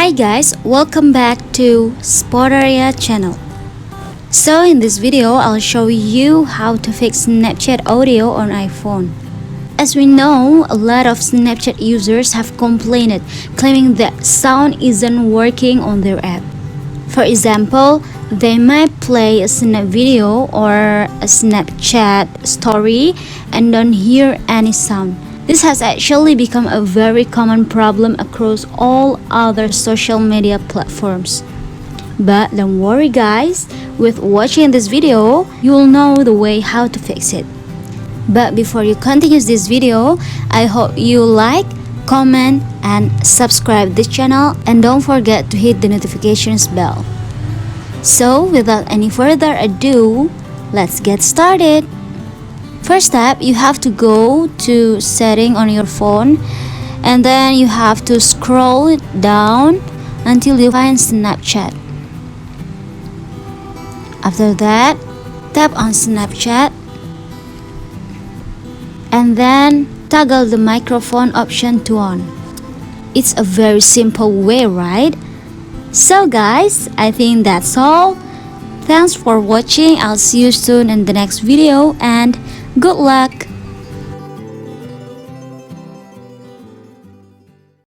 Hi guys, welcome back to Spotaria channel. So in this video, I'll show you how to fix Snapchat audio on iPhone. As we know, a lot of Snapchat users have complained, claiming that sound isn't working on their app. For example, they might play a Snap video or a Snapchat story and don't hear any sound. This has actually become a very common problem across all other social media platforms. But don't worry guys, with watching this video, you'll know the way how to fix it. But before you continue this video, I hope you like, comment, and subscribe this channel, and don't forget to hit the notifications bell. So without any further ado, let's get started. First step, you have to go to setting on your phone, and then you have to scroll it down until you find Snapchat. After that, tap on Snapchat and then toggle the microphone option to on. It's a very simple way, right? So guys, I think that's all. Thanks for watching. I'll see you soon in the next video and good luck!